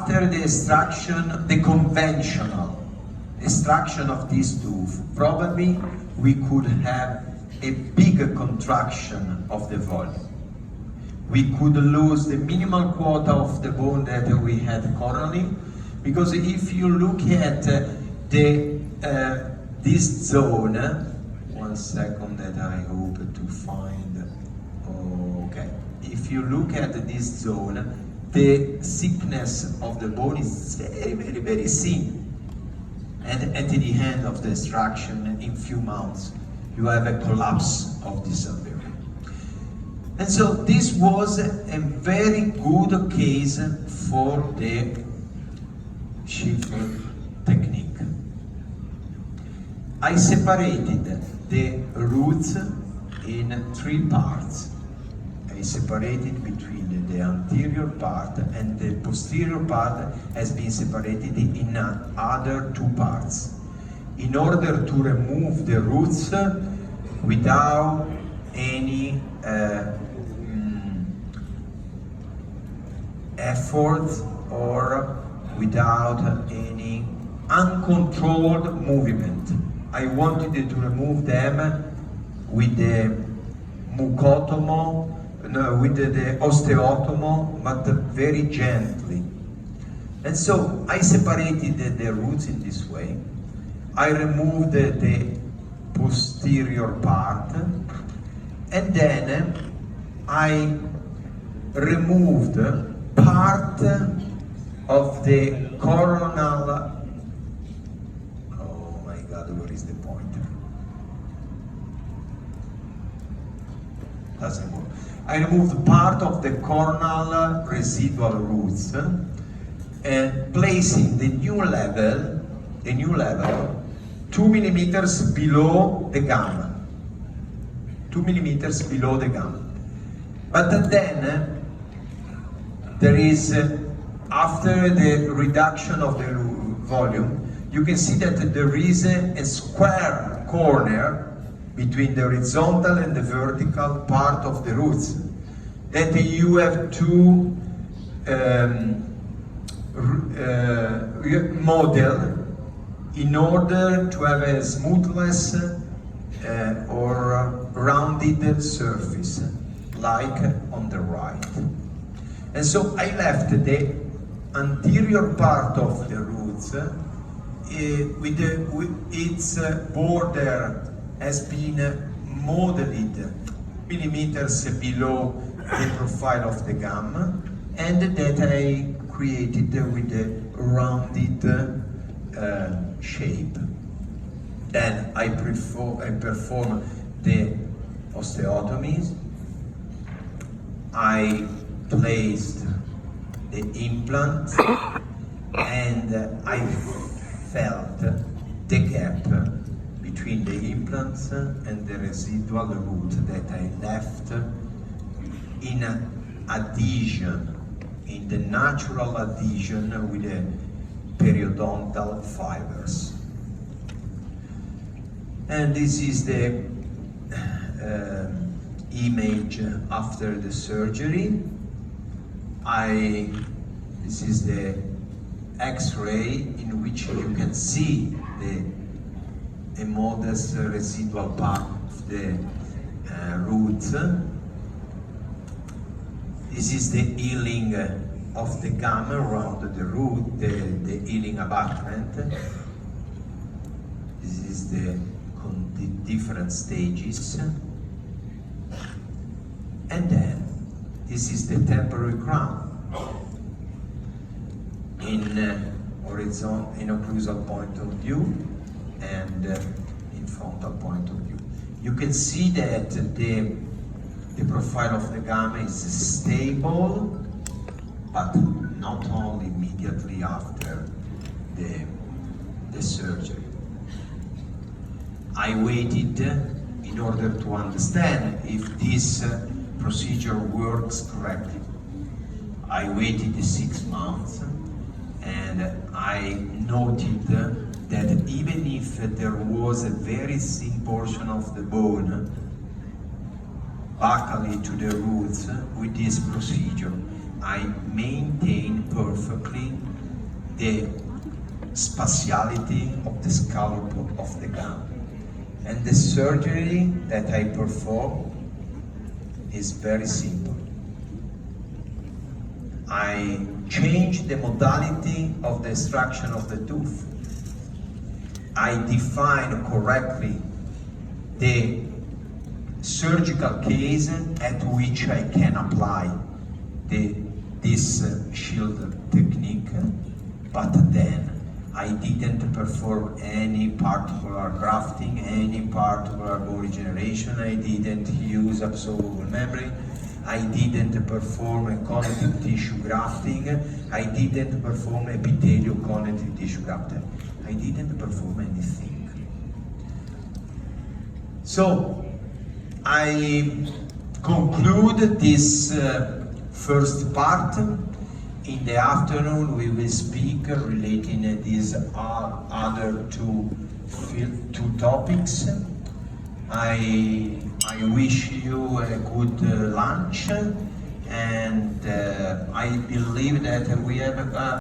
after the extraction, the conventional extraction of this tooth, probably we could have a bigger contraction of the volume. We could lose the minimal quota of the bone that we had coronally, because if you look at this zone, one second that I hope to find, okay. If you look at this zone, the thickness of the bone is very, very, very thin. And at the end of the extraction, in few months, you have a collapse of this alveoli. And so this was a very good case for the Schiffer technique. I separated the roots in 3 parts. I separated between the anterior part, and the posterior part has been separated in other 2 parts, in order to remove the roots without any effort or without any uncontrolled movement. I wanted to remove them with the mucotomo, with the osteotomo, but very gently. And so I separated the roots in this way. I removed the posterior part, and then I removed part of the coronal. Oh my God, where is the pointer? Doesn't work. I removed part of the coronal residual roots and placing the new level 2 millimeters below the gum. 2 millimeters below the gum. But then there is, after the reduction of the volume, you can see that there is a square corner between the horizontal and the vertical part of the roots, that you have to model in order to have a smoothness or rounded surface, like on the right. And so I left the anterior part of the roots with its border has been modeled millimeters below the profile of the gum, and that I created with a rounded shape. Then I perform the osteotomies. I placed the implant, and I felt the gap between the implants and the residual root that I left in adhesion, in the natural adhesion with the periodontal fibers. And this is the image after the surgery. This is the X-ray in which you can see a modest residual part of the root. This is the healing of the gum around the root, the healing abutment. This is the different stages. And then this is the temporary crown in horizontal, in occlusal point of view, and in frontal point of view. You can see that the profile of the gum is stable, but not only immediately after the surgery. I waited in order to understand if this procedure works correctly. I waited 6 months, and I noted that even if there was a very thin portion of the bone buccally to the roots, with this procedure I maintained perfectly the spatiality of the scalp of the gum. And the surgery that I perform is very simple. I change the modality of the extraction of the tooth. I define correctly the surgical case at which I can apply this shield technique, but then I didn't perform any particular grafting, any particular bone regeneration. I didn't use absorbable membrane. I didn't perform a connective tissue grafting. I didn't perform epithelial connective tissue grafting. I didn't perform anything. So I conclude this first part. In the afternoon we will speak relating these other two topics. I wish you a good lunch, and I believe that we have